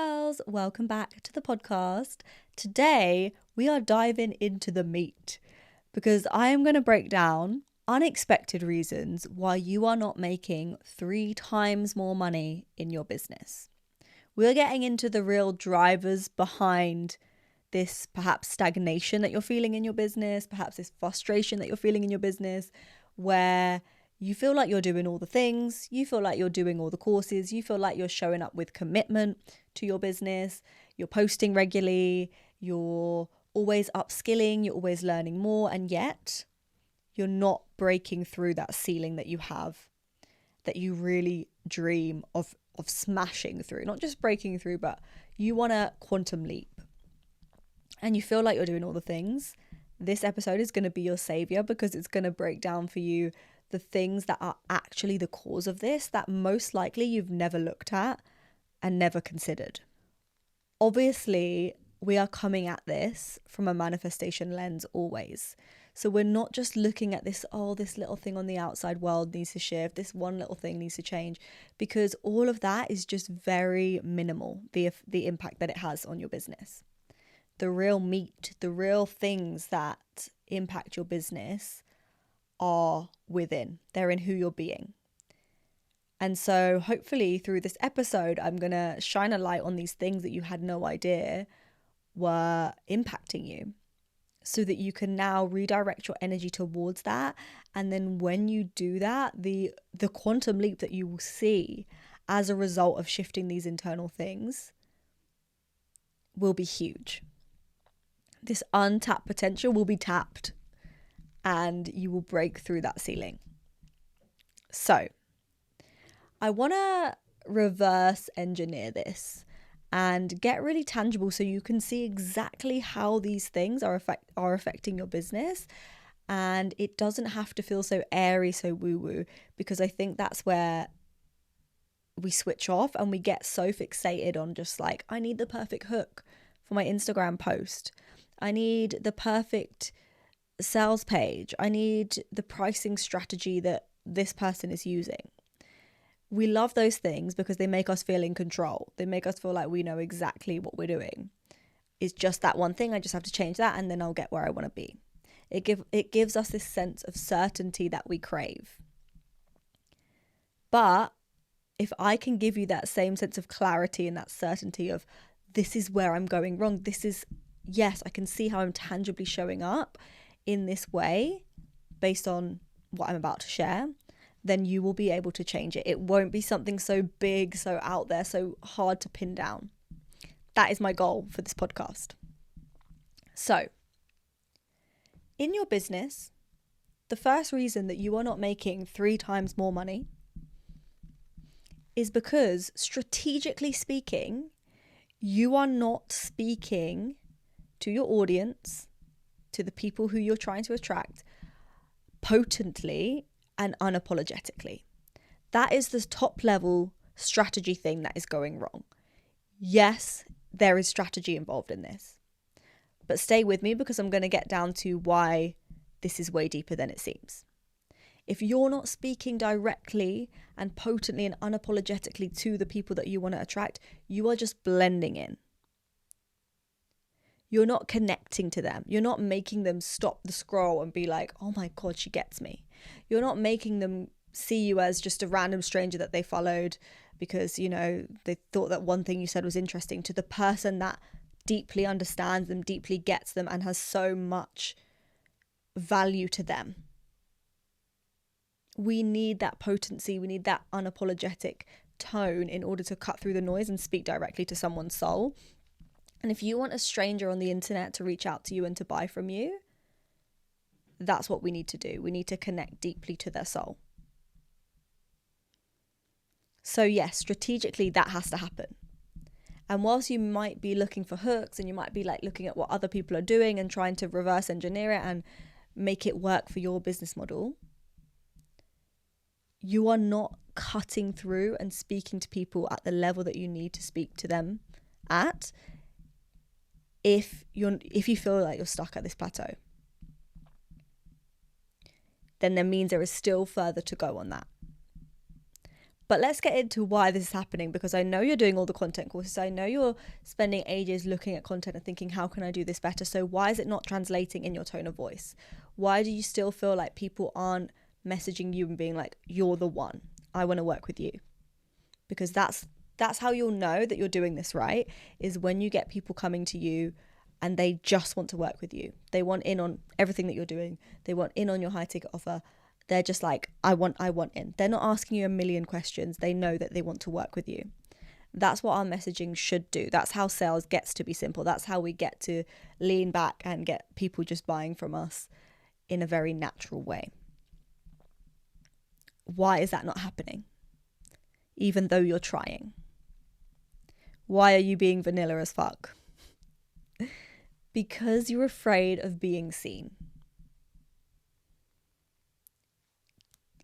girls, welcome back to the podcast. Today we are diving into the meat because I am going to break down unexpected reasons why you are not making 3 times more money in your business. We're getting into the real drivers behind this perhaps stagnation that you're feeling in your business, perhaps this frustration that you're feeling in your business, where you feel like you're doing all the things, you feel like you're doing all the courses, you feel like you're showing up with commitment to your business, you're posting regularly, you're always upskilling, you're always learning more, and yet you're not breaking through that ceiling that you have, that you really dream of smashing through. Not just breaking through, but you want a quantum leap. And you feel like you're doing all the things. This episode is going to be your savior because it's going to break down for you the things that are actually the cause of this that most likely you've never looked at and never considered. Obviously, we are coming at this from a manifestation lens always. So we're not just looking at this little thing on the outside world needs to shift, this one little thing needs to change, because all of that is just very minimal, the impact that it has on your business. The real meat, the real things that impact your business are within. They're in who you're being. And so hopefully through this episode, I'm going to shine a light on these things that you had no idea were impacting you so that you can now redirect your energy towards that. And then when you do that, the quantum leap that you will see as a result of shifting these internal things will be huge. This untapped potential will be tapped and you will break through that ceiling. So I want to reverse engineer this and get really tangible so you can see exactly how these things are affecting your business. And it doesn't have to feel so airy, so woo-woo, because I think that's where we switch off and we get so fixated on just like, I need the perfect hook for my Instagram post. I need the perfect sales page. I need the pricing strategy that this person is using. We love those things because they make us feel in control. They make us feel like we know exactly what we're doing. It's just that one thing. I just have to change that and then I'll get where I want to be. It gives us this sense of certainty that we crave. But if I can give you that same sense of clarity and that certainty of this is where I'm going wrong, yes, I can see how I'm tangibly showing up in this way based on what I'm about to share, then you will be able to change it. It won't be something so big, so out there, so hard to pin down. That is my goal for this podcast. So, in your business, the first reason that you are not making 3 times more money is because, strategically speaking, you are not speaking to your audience, to the people who you're trying to attract, potently and unapologetically. That is the top level strategy thing that is going wrong. Yes, there is strategy involved in this, but stay with me because I'm going to get down to why this is way deeper than it seems. If you're not speaking directly and potently and unapologetically to the people that you want to attract, you are just blending in. You're not connecting to them. You're not making them stop the scroll and be like, oh my God, she gets me. You're not making them see you as just a random stranger that they followed because, they thought that one thing you said was interesting, to the person that deeply understands them, deeply gets them, and has so much value to them. We need that potency. We need that unapologetic tone in order to cut through the noise and speak directly to someone's soul. And if you want a stranger on the internet to reach out to you and to buy from you, that's what we need to do. We need to connect deeply to their soul. So yes, strategically that has to happen. And whilst you might be looking for hooks and you might be like looking at what other people are doing and trying to reverse engineer it and make it work for your business model, you are not cutting through and speaking to people at the level that you need to speak to them at if you feel like you're stuck at this plateau. Then that means there is still further to go on that. But let's get into why this is happening, because I know you're doing all the content courses. I know you're spending ages looking at content and thinking, how can I do this better? So why is it not translating in your tone of voice? Why do you still feel like people aren't messaging you and being like, you're the one, I want to work with you? Because that's how you'll know that you're doing this right, is when you get people coming to you and they just want to work with you. They want in on everything that you're doing. They want in on your high ticket offer. They're just like, I want in. They're not asking you a million questions. They know that they want to work with you. That's what our messaging should do. That's how sales gets to be simple. That's how we get to lean back and get people just buying from us in a very natural way. Why is that not happening? Even though you're trying. Why are you being vanilla as fuck? Because you're afraid of being seen.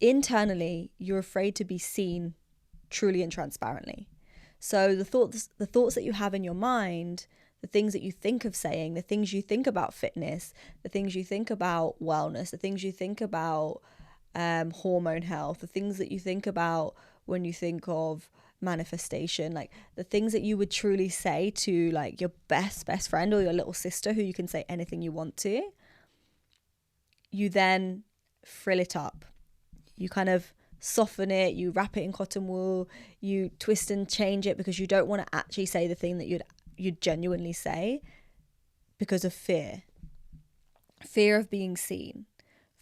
Internally, you're afraid to be seen truly and transparently. So the thoughts that you have in your mind, the things that you think of saying, the things you think about fitness, the things you think about wellness, the things you think about hormone health, the things that you think about when you think of manifestation, like the things that you would truly say to like your best friend or your little sister who you can say anything you want to, you then frill it up. You kind of soften it, you wrap it in cotton wool, you twist and change it because you don't want to actually say the thing that you'd genuinely say because of fear of being seen,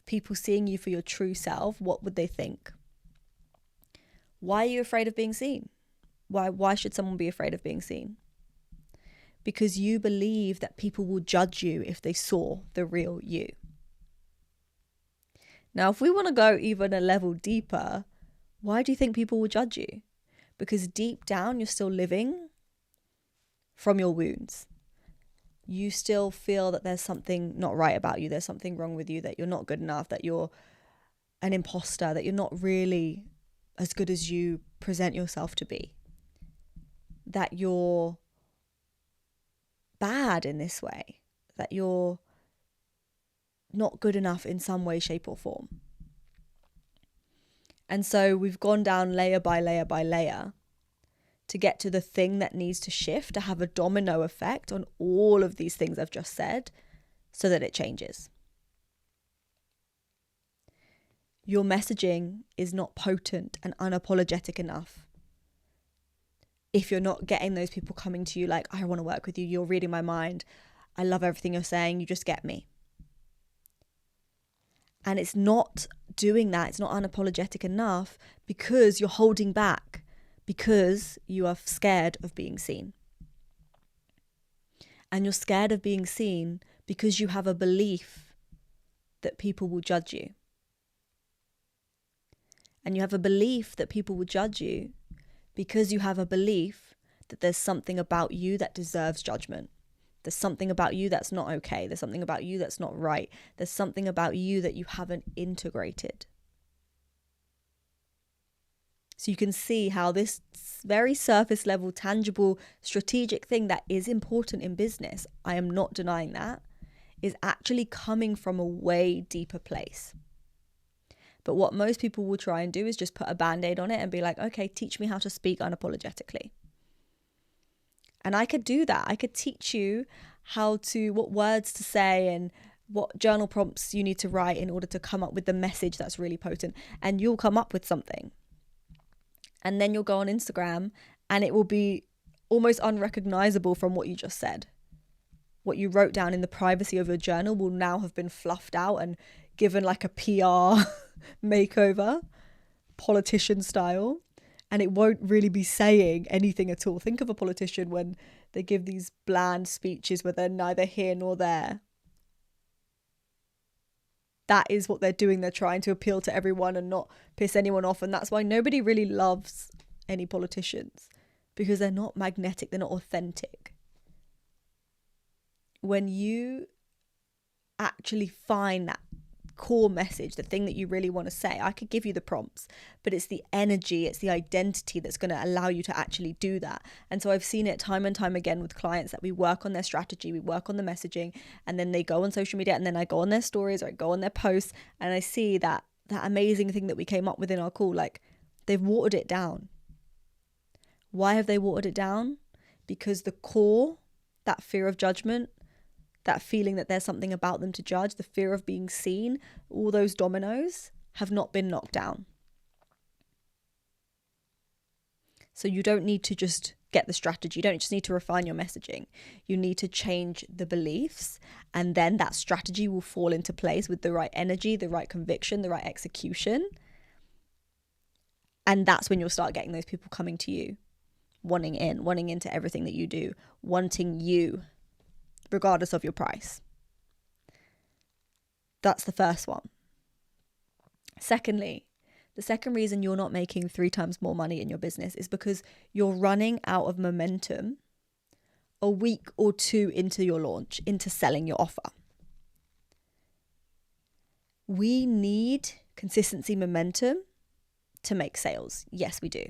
people seeing you for your true self. What would they think? Why are you afraid of being seen? Why should someone be afraid of being seen? Because you believe that people will judge you if they saw the real you. Now, if we want to go even a level deeper, why do you think people will judge you? Because deep down, you're still living from your wounds. You still feel that there's something not right about you. There's something wrong with you, that you're not good enough, that you're an imposter, that you're not really as good as you present yourself to be, that you're bad in this way, that you're not good enough in some way, shape or form. And so we've gone down layer by layer by layer to get to the thing that needs to shift, to have a domino effect on all of these things I've just said so that it changes. Your messaging is not potent and unapologetic enough if you're not getting those people coming to you like, I want to work with you, you're reading my mind, I love everything you're saying, you just get me. And it's not doing that, it's not unapologetic enough because you're holding back, because you are scared of being seen. And you're scared of being seen because you have a belief that people will judge you. And you have a belief that people will judge you because you have a belief that there's something about you that deserves judgment. There's something about you that's not okay. There's something about you that's not right. There's something about you that you haven't integrated. So you can see how this very surface level, tangible, strategic thing that is important in business, I am not denying that, is actually coming from a way deeper place. But what most people will try and do is just put a band-aid on it and be like, okay, teach me how to speak unapologetically. And I could do that. I could teach you what words to say and what journal prompts you need to write in order to come up with the message that's really potent. And you'll come up with something. And then you'll go on Instagram and it will be almost unrecognizable from what you just said. What you wrote down in the privacy of your journal will now have been fluffed out and given like a PR makeover, politician style. And it won't really be saying anything at all. Think of a politician when they give these bland speeches where they're neither here nor there. That is what they're doing. They're trying to appeal to everyone and not piss anyone off. And that's why nobody really loves any politicians, because they're not magnetic. They're not authentic. When you actually find that core message, the thing that you really want to say, I could give you the prompts, but it's the energy, it's the identity that's going to allow you to actually do that. And so I've seen it time and time again with clients that we work on their strategy, we work on the messaging, and then they go on social media, and then I go on their stories or I go on their posts, and I see that amazing thing that we came up with in our call, like They've watered it down. Why have they watered it down? Because the core, that fear of judgment, that feeling that there's something about them to judge, the fear of being seen, all those dominoes have not been knocked down. So you don't need to just get the strategy. You don't just need to refine your messaging. You need to change the beliefs, and then that strategy will fall into place with the right energy, the right conviction, the right execution. And that's when you'll start getting those people coming to you, wanting into everything that you do, wanting you, regardless of your price. That's the first one. Secondly, the second reason you're not making 3 times more money in your business is because you're running out of momentum a week or 2 into your launch, into selling your offer. We need consistency, momentum to make sales. Yes, we do.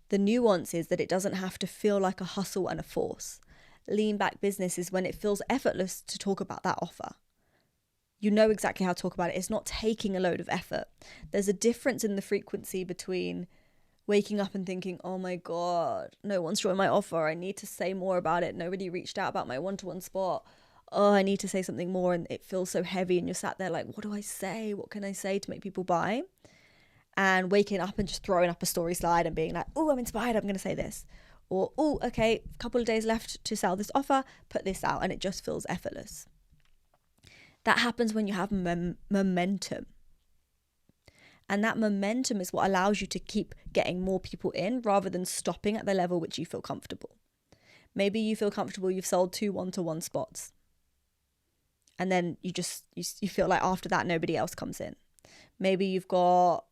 The nuance is that it doesn't have to feel like a hustle and a force. Lean back business is when it feels effortless to talk about that offer. You know exactly how to talk about it. It's not taking a load of effort. There's a difference in the frequency between waking up and thinking, oh my God, no one's joined my offer. I need to say more about it. Nobody reached out about my one-to-one spot. Oh, I need to say something more. And it feels so heavy. And you're sat there like, what do I say? What can I say to make people buy? And waking up and just throwing up a story slide and being like, oh, I'm inspired. I'm going to say this. Or, oh, okay, a couple of days left to sell this offer. Put this out. And it just feels effortless. That happens when you have momentum. And that momentum is what allows you to keep getting more people in rather than stopping at the level which you feel comfortable. Maybe you feel comfortable, you've sold 2 one-to-one spots. And then you feel like after that, nobody else comes in. Maybe you've got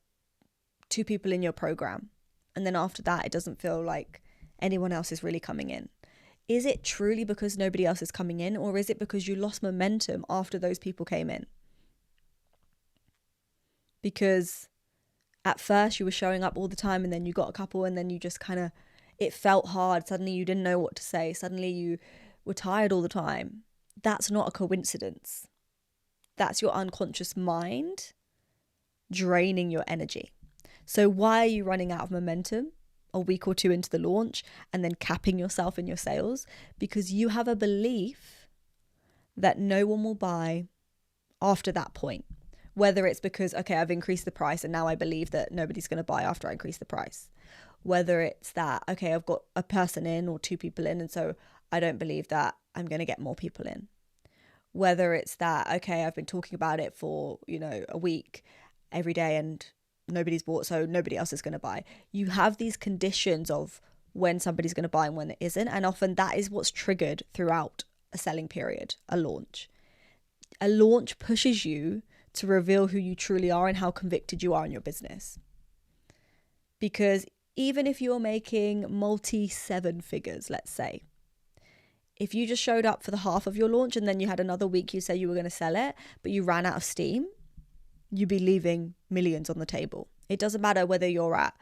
2 people in your program. And then after that, it doesn't feel like anyone else is really coming in. Is it truly because nobody else is coming in, or is it because you lost momentum after those people came in? Because at first you were showing up all the time and then you got a couple and then you just it felt hard. Suddenly you didn't know what to say. Suddenly you were tired all the time. That's not a coincidence. That's your unconscious mind draining your energy. So why are you running out of momentum a week or 2 into the launch and then capping yourself in your sales? Because you have a belief that no one will buy after that point. Whether it's because, okay, I've increased the price and now I believe that nobody's going to buy after I increase the price. Whether it's that, okay, I've got a person in or 2 people in and so I don't believe that I'm going to get more people in. Whether it's that, okay, I've been talking about it for, a week every day and nobody's bought, so nobody else is going to buy. You have these conditions of when somebody's going to buy and when it isn't. And often that is what's triggered throughout a selling period, a launch. A launch pushes you to reveal who you truly are and how convicted you are in your business. Because even if you're making multi-7 figures, let's say, if you just showed up for the half of your launch and then you had another week you say you were going to sell it, but you ran out of steam, you'd be leaving millions on the table. It doesn't matter whether you're at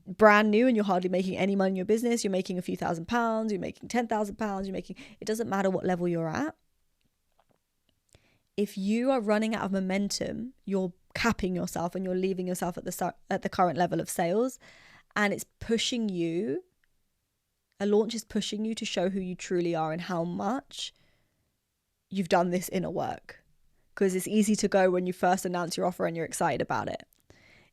brand new and you're hardly making any money in your business, you're making a few £1,000s, you're making £10,000, it doesn't matter what level you're at. If you are running out of momentum, you're capping yourself and you're leaving yourself at the current level of sales, and it's pushing you. A launch is pushing you to show who you truly are and how much you've done this inner work. Because it's easy to go when you first announce your offer and you're excited about it.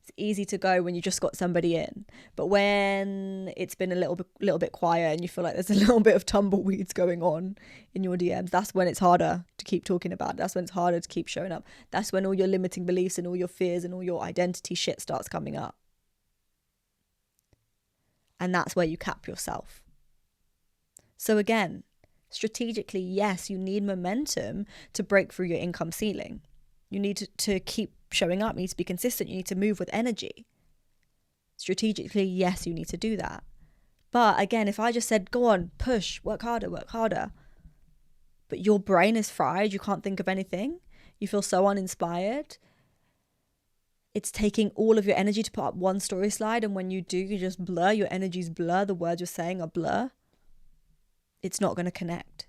It's easy to go when you just got somebody in. But when it's been a little bit quiet and you feel like there's a little bit of tumbleweeds going on in your DMs, that's when it's harder to keep talking about it. That's when it's harder to keep showing up. That's when all your limiting beliefs and all your fears and all your identity shit starts coming up. And that's where you cap yourself. So again, strategically, yes, you need momentum to break through your income ceiling. You need to keep showing up. You need to be consistent. You need to move with energy. Strategically, yes, you need to do that. But again, if I just said, go on, push, work harder, but your brain is fried, you can't think of anything, you feel so uninspired, it's taking all of your energy to put up one story slide, and when you do, you just blur, your energies blur, the words you're saying are blur. It's not going to connect.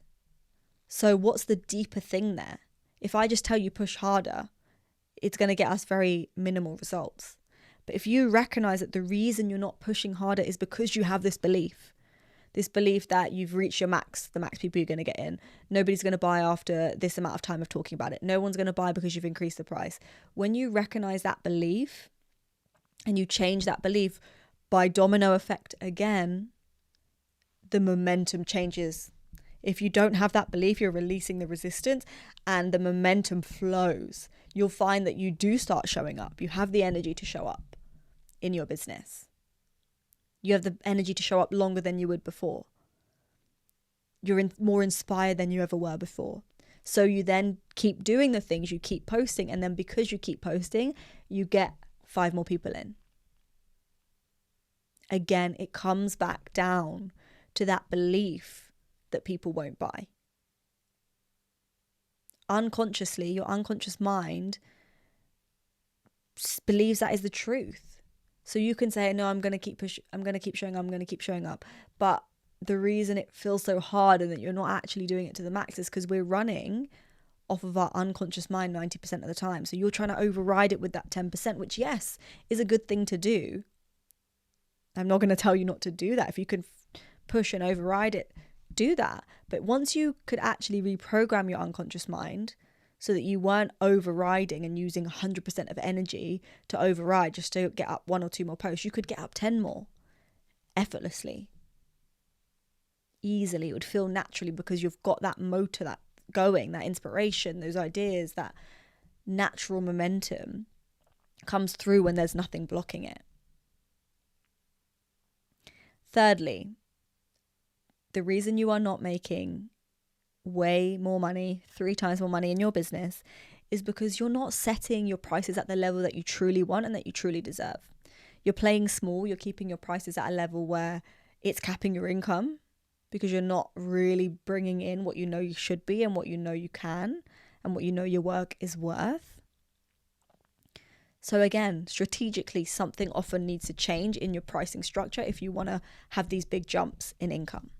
So what's the deeper thing there? If I just tell you push harder, it's going to get us very minimal results. But if you recognize that the reason you're not pushing harder is because you have this belief that you've reached your max, the max people you're going to get in. Nobody's going to buy after this amount of time of talking about it. No one's going to buy because you've increased the price. When you recognize that belief and you change that belief, by domino effect again, the momentum changes. If you don't have that belief, you're releasing the resistance and the momentum flows. You'll find that you do start showing up. You have the energy to show up in your business. You have the energy to show up longer than you would before. You're more inspired than you ever were before. So you then keep doing the things, you keep posting, and then because you keep posting, you get 5 more people in. Again, it comes back down to that belief that people won't buy. Unconsciously, your unconscious mind believes that is the truth. So you can say, no, I'm going to keep showing up. But the reason it feels so hard and that you're not actually doing it to the max is because we're running off of our unconscious mind 90% of the time. So you're trying to override it with that 10%, which, yes, is a good thing to do. I'm not going to tell you not to do that. If you can push and override it, do that. But once you could actually reprogram your unconscious mind so that you weren't overriding and using 100% of energy to override just to get up 1 or 2 more posts, you could get up 10 more effortlessly, easily. It would feel naturally because you've got that motor, that going, that inspiration, those ideas, that natural momentum comes through when there's nothing blocking it. Thirdly, the reason you are not making way more money, 3 times more money in your business, is because you're not setting your prices at the level that you truly want and that you truly deserve. You're playing small, you're keeping your prices at a level where it's capping your income because you're not really bringing in what you know you should be and what you know you can and what you know your work is worth. So again, strategically, something often needs to change in your pricing structure if you want to have these big jumps in income.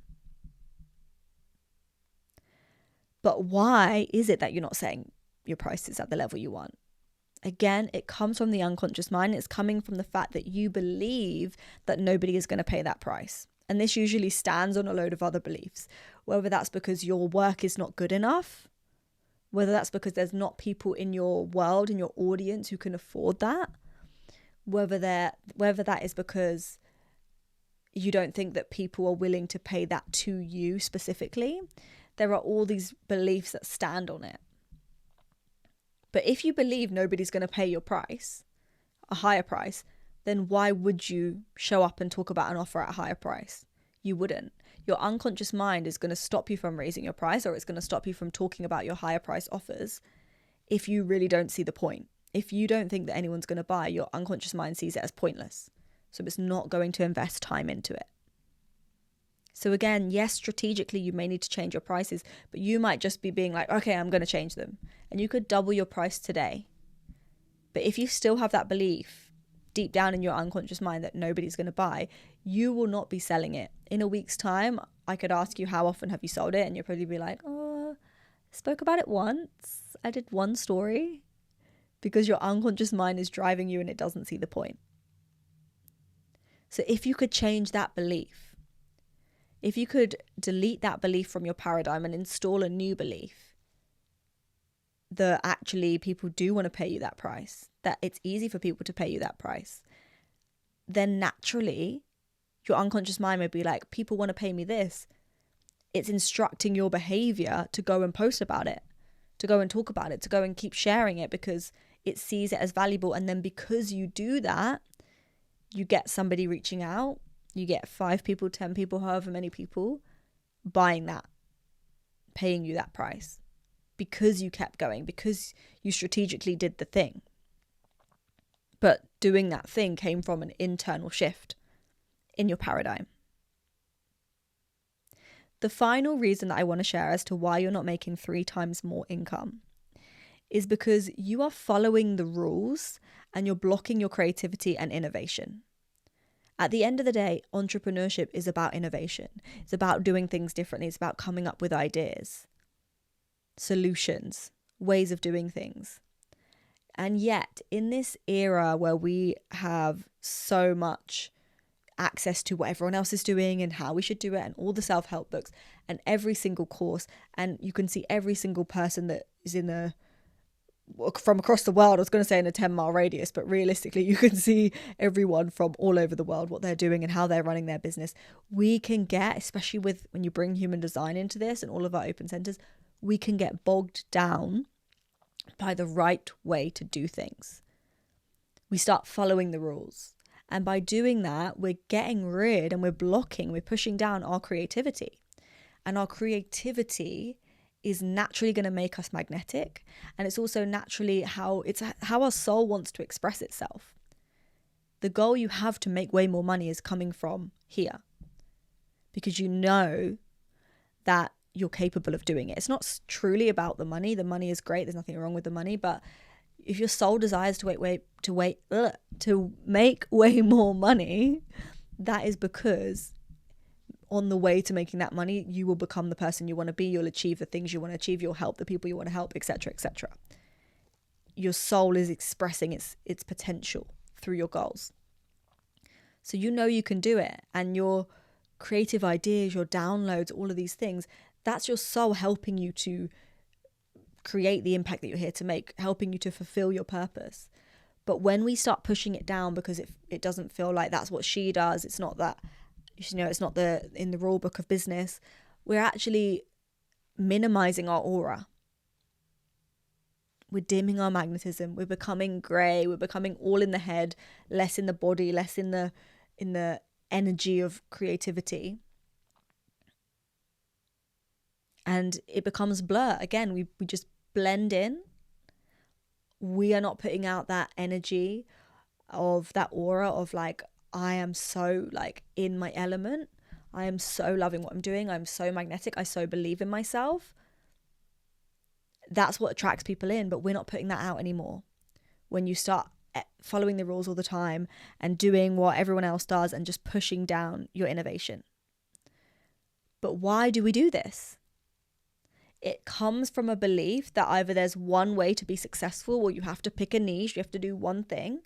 But why is it that you're not setting your prices at the level you want? Again, it comes from the unconscious mind. It's coming from the fact that you believe that nobody is going to pay that price. And this usually stands on a load of other beliefs, whether that's because your work is not good enough, whether that's because there's not people in your world, in your audience who can afford that, whether that is because you don't think that people are willing to pay that to you specifically. There are all these beliefs that stand on it. But if you believe nobody's going to pay your price, a higher price, then why would you show up and talk about an offer at a higher price? You wouldn't. Your unconscious mind is going to stop you from raising your price, or it's going to stop you from talking about your higher price offers if you really don't see the point. If you don't think that anyone's going to buy, your unconscious mind sees it as pointless. So it's not going to invest time into it. So again, yes, strategically, you may need to change your prices, but you might just be being like, okay, I'm going to change them. And you could double your price today. But if you still have that belief deep down in your unconscious mind that nobody's going to buy, you will not be selling it. In a week's time, I could ask you, how often have you sold it? And you'll probably be like, oh, I spoke about it once. I did one story. Because your unconscious mind is driving you and it doesn't see the point. So if you could change that belief, if you could delete that belief from your paradigm and install a new belief that actually people do want to pay you that price, that it's easy for people to pay you that price, then naturally your unconscious mind may be like, people want to pay me this. It's instructing your behavior to go and post about it, to go and talk about it, to go and keep sharing it because it sees it as valuable. And then because you do that, you get somebody reaching out, you get 5 people, 10 people, however many people buying that, paying you that price because you kept going, because you strategically did the thing. But doing that thing came from an internal shift in your paradigm. The final reason that I want to share as to why you're not making 3 times more income is because you are following the rules and you're blocking your creativity and innovation. At the end of the day, entrepreneurship is about innovation. It's about doing things differently. It's about coming up with ideas, solutions, ways of doing things. And yet, in this era where we have so much access to what everyone else is doing and how we should do it, and all the self-help books and every single course, and you can see every single person that is from across the world. I was going to say in a 10-mile radius, but realistically you can see everyone from all over the world, what they're doing and how they're running their business. We can get, especially when you bring human design into this and all of our open centers, we can get bogged down by the right way to do things. We start following the rules. And by doing that, we're getting rid and we're pushing down our creativity. And our creativity is naturally going to make us magnetic. And it's also naturally how our soul wants to express itself. The goal you have to make way more money is coming from here. Because you know that you're capable of doing it. It's not truly about the money. The money is great. There's nothing wrong with the money. But if your soul desires to make way more money, that is because on the way to making that money, you will become the person you want to be. You'll achieve the things you want to achieve. You'll help the people you want to help, etc., etc. Your soul is expressing its potential through your goals. So you know you can do it. And your creative ideas, your downloads, all of these things, that's your soul helping you to create the impact that you're here to make, helping you to fulfill your purpose. But when we start pushing it down because it doesn't feel like that's what she does, it's not that, it's not in the rule book of business, we're actually minimizing our aura. We're dimming our magnetism. We're becoming grey. We're becoming all in the head, less in the body, less in the energy of creativity. And it becomes blur. Again, we just blend in. We are not putting out that energy of that aura of like, I am so like in my element. I am so loving what I'm doing. I'm so magnetic. I so believe in myself. That's what attracts people in, but we're not putting that out anymore. When you start following the rules all the time and doing what everyone else does and just pushing down your innovation. But why do we do this? It comes from a belief that either there's one way to be successful or you have to pick a niche, you have to do one thing.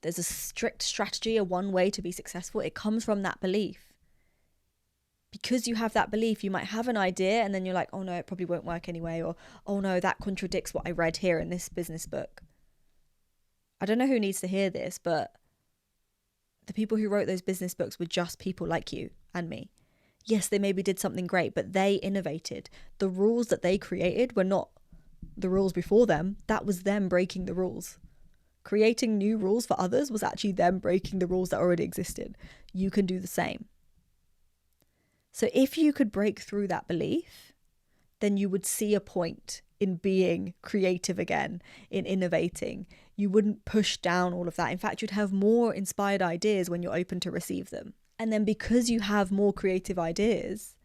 There's a strict strategy, a one way to be successful. It comes from that belief. Because you have that belief, you might have an idea and then you're like, oh no, it probably won't work anyway. Or, oh no, that contradicts what I read here in this business book. I don't know who needs to hear this, but the people who wrote those business books were just people like you and me. Yes, they maybe did something great, but they innovated. The rules that they created were not the rules before them. That was them breaking the rules. Creating new rules for others was actually them breaking the rules that already existed. You can do the same. So if you could break through that belief, then you would see a point in being creative again, in innovating. You wouldn't push down all of that. In fact, you'd have more inspired ideas when you're open to receive them. And then because you have more creative ideas,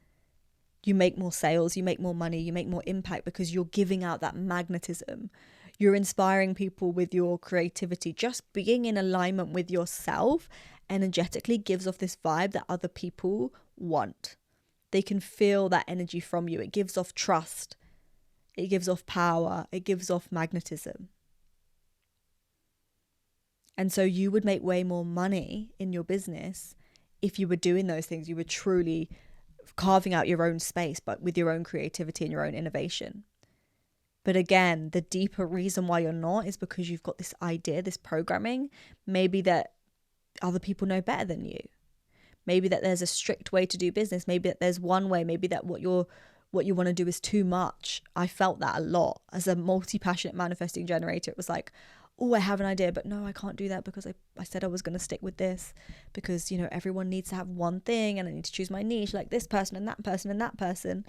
you make more sales, you make more money, you make more impact because you're giving out that magnetism. You're inspiring people with your creativity. Just being in alignment with yourself energetically gives off this vibe that other people want. They can feel that energy from you. It gives off trust. It gives off power. It gives off magnetism. And so you would make way more money in your business if you were doing those things. You were truly carving out your own space, but with your own creativity and your own innovation. But again, the deeper reason why you're not is because you've got this idea, this programming, maybe that other people know better than you. Maybe that there's a strict way to do business. Maybe that there's one way. Maybe that what you want to do is too much. I felt that a lot as a multi-passionate manifesting generator. It was like, oh, I have an idea, but no, I can't do that because I said I was going to stick with this because, everyone needs to have one thing and I need to choose my niche like this person and that person and that person.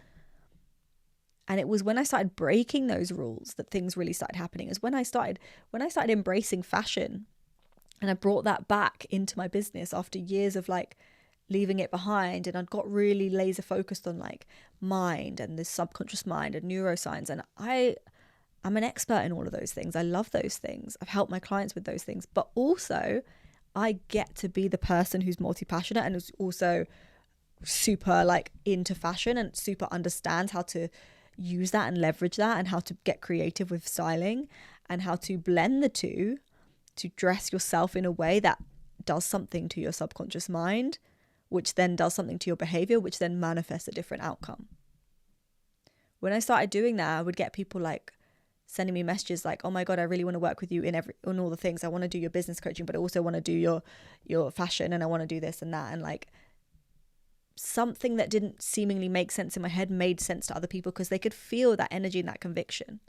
And it was when I started breaking those rules that things really started happening. Is when I started embracing fashion, and I brought that back into my business after years of like leaving it behind. And I'd got really laser focused on like mind and the subconscious mind and neuroscience. And I'm an expert in all of those things. I love those things. I've helped my clients with those things, but also I get to be the person who's multi-passionate and who's also super like into fashion and super understands how to use that and leverage that, and how to get creative with styling, and how to blend the two to dress yourself in a way that does something to your subconscious mind, which then does something to your behavior, which then manifests a different outcome. When I started doing that, I would get people like sending me messages like, oh my God, I really want to work with you in all the things. I want to do your business coaching, but I also want to do your fashion, and I want to do this and that. And like, something that didn't seemingly make sense in my head made sense to other people because they could feel that energy and that conviction.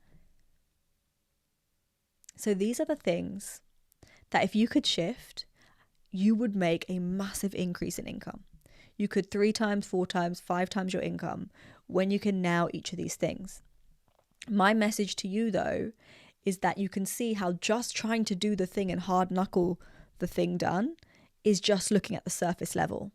So these are the things that if you could shift, you would make a massive increase in income. You could 3 times, 4 times, 5 times your income when you can nail each of these things. My message to you, though, is that you can see how just trying to do the thing and hard knuckle the thing done is just looking at the surface level.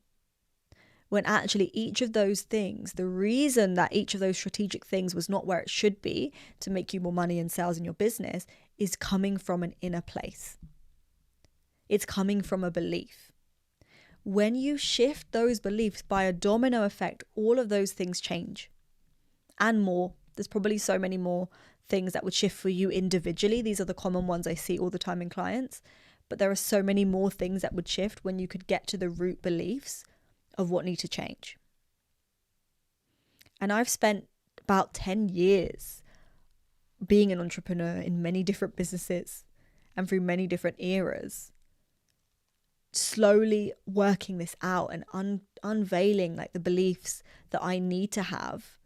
When actually each of those things, the reason that each of those strategic things was not where it should be to make you more money and sales in your business is coming from an inner place. It's coming from a belief. When you shift those beliefs by a domino effect, all of those things change and more. There's probably so many more things that would shift for you individually. These are the common ones I see all the time in clients, but there are so many more things that would shift when you could get to the root beliefs of what need to change. And I've spent about 10 years being an entrepreneur in many different businesses and through many different eras, slowly working this out and unveiling like the beliefs that I need to have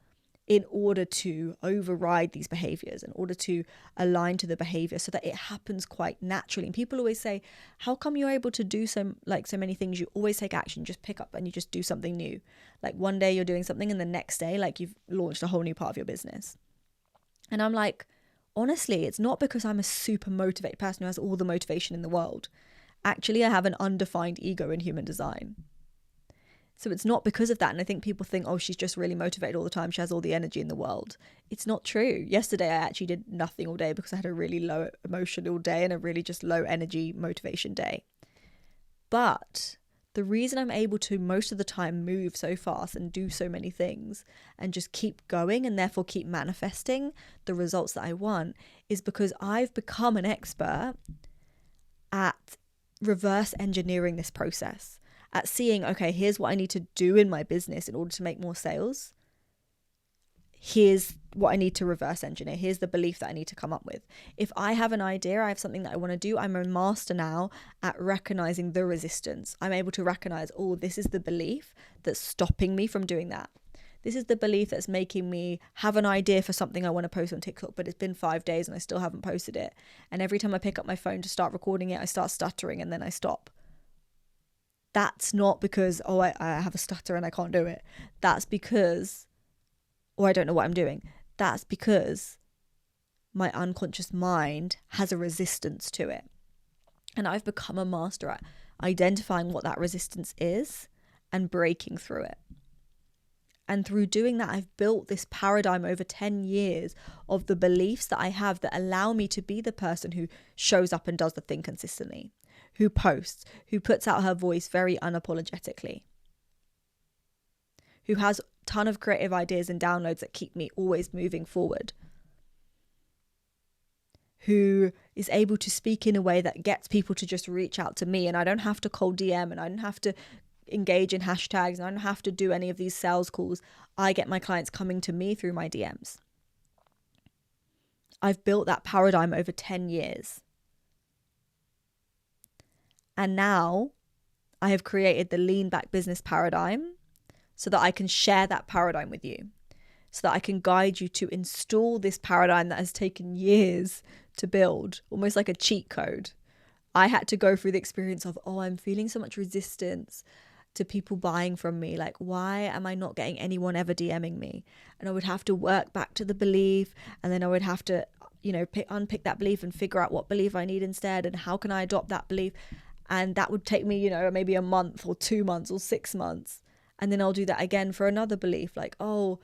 in order to override these behaviors, in order to align to the behavior so that it happens quite naturally. And people always say, how come you're able to do so many things? You always take action, just pick up and you just do something new. Like one day you're doing something and the next day, like you've launched a whole new part of your business. And I'm like, honestly, it's not because I'm a super motivated person who has all the motivation in the world. Actually, I have an undefined ego in human design. So it's not because of that. And I think people think, oh, she's just really motivated all the time. She has all the energy in the world. It's not true. Yesterday, I actually did nothing all day because I had a really low emotional day and a really just low energy motivation day. But the reason I'm able to most of the time move so fast and do so many things and just keep going and therefore keep manifesting the results that I want is because I've become an expert at reverse engineering this process, at seeing, okay, here's what I need to do in my business in order to make more sales. Here's what I need to reverse engineer. Here's the belief that I need to come up with. If I have an idea, I have something that I want to do, I'm a master now at recognizing the resistance. I'm able to recognize, oh, this is the belief that's stopping me from doing that. This is the belief that's making me have an idea for something I want to post on TikTok, but it's been 5 days and I still haven't posted it. And every time I pick up my phone to start recording it, I start stuttering and then I stop. That's not because, oh, I have a stutter and I can't do it. That's because, or I don't know what I'm doing. That's because my unconscious mind has a resistance to it. And I've become a master at identifying what that resistance is and breaking through it. And through doing that, I've built this paradigm over 10 years of the beliefs that I have that allow me to be the person who shows up and does the thing consistently, who posts, who puts out her voice very unapologetically, who has a ton of creative ideas and downloads that keep me always moving forward, who is able to speak in a way that gets people to just reach out to me, and I don't have to cold DM, and I don't have to engage in hashtags, and I don't have to do any of these sales calls. I get my clients coming to me through my DMs. I've built that paradigm over 10 years. And now I have created the lean back business paradigm so that I can share that paradigm with you, so that I can guide you to install this paradigm that has taken years to build, almost like a cheat code. I had to go through the experience of, oh, I'm feeling so much resistance to people buying from me. Like, why am I not getting anyone ever DMing me? And I would have to work back to the belief, and then I would have to, unpick that belief and figure out what belief I need instead, and how can I adopt that belief? And that would take me, maybe a month or 2 months or 6 months. And then I'll do that again for another belief. Like, oh,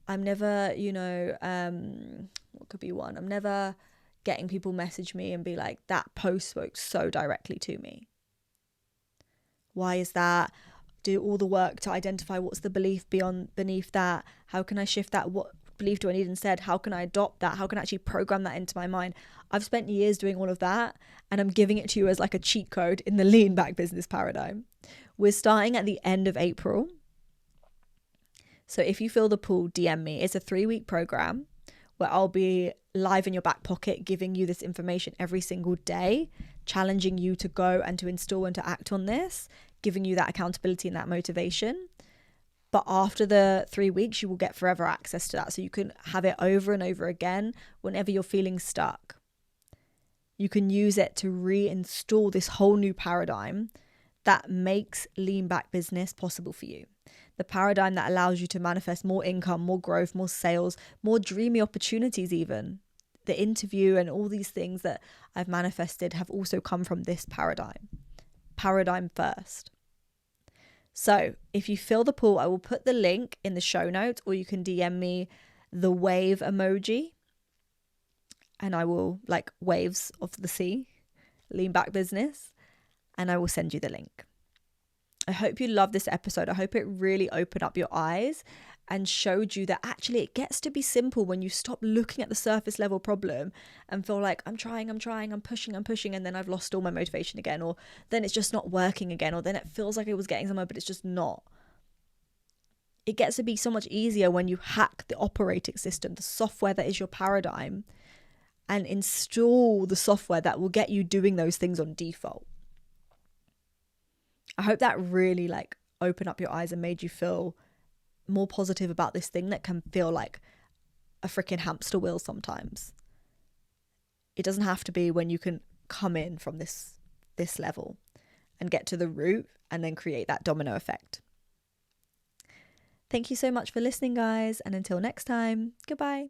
I'm never, what could be one? I'm never getting people message me and be like, that post spoke so directly to me. Why is that? Do all the work to identify what's the belief beneath that. How can I shift that? What belief do I need instead? How can I adopt that? How can I actually program that into my mind? I've spent years doing all of that, and I'm giving it to you as like a cheat code in the lean back business paradigm. We're starting at the end of April. So if you feel the pull, DM me. It's a 3-week program where I'll be live in your back pocket, giving you this information every single day, challenging you to go and to install and to act on this, giving you that accountability and that motivation. But after the 3 weeks, you will get forever access to that. So you can have it over and over again whenever you're feeling stuck. You can use it to reinstall this whole new paradigm that makes lean back business possible for you. The paradigm that allows you to manifest more income, more growth, more sales, more dreamy opportunities even. The interview and all these things that I've manifested have also come from this paradigm. Paradigm first. So if you feel the pull, I will put the link in the show notes, or you can DM me the wave emoji and I will, like waves of the sea, lean back business, and I will send you the link. I hope you love this episode. I hope it really opened up your eyes and showed you that actually it gets to be simple when you stop looking at the surface level problem and feel like I'm trying, I'm pushing, and then I've lost all my motivation again, or then it's just not working again, or then it feels like it was getting somewhere, but it's just not. It gets to be so much easier when you hack the operating system, the software that is your paradigm, and install the software that will get you doing those things on default. I hope that really like opened up your eyes and made you feel more positive about this thing that can feel like a freaking hamster wheel sometimes. It doesn't have to be when you can come in from this level and get to the root and then create that domino effect. Thank you so much for listening, guys, and until next time, goodbye.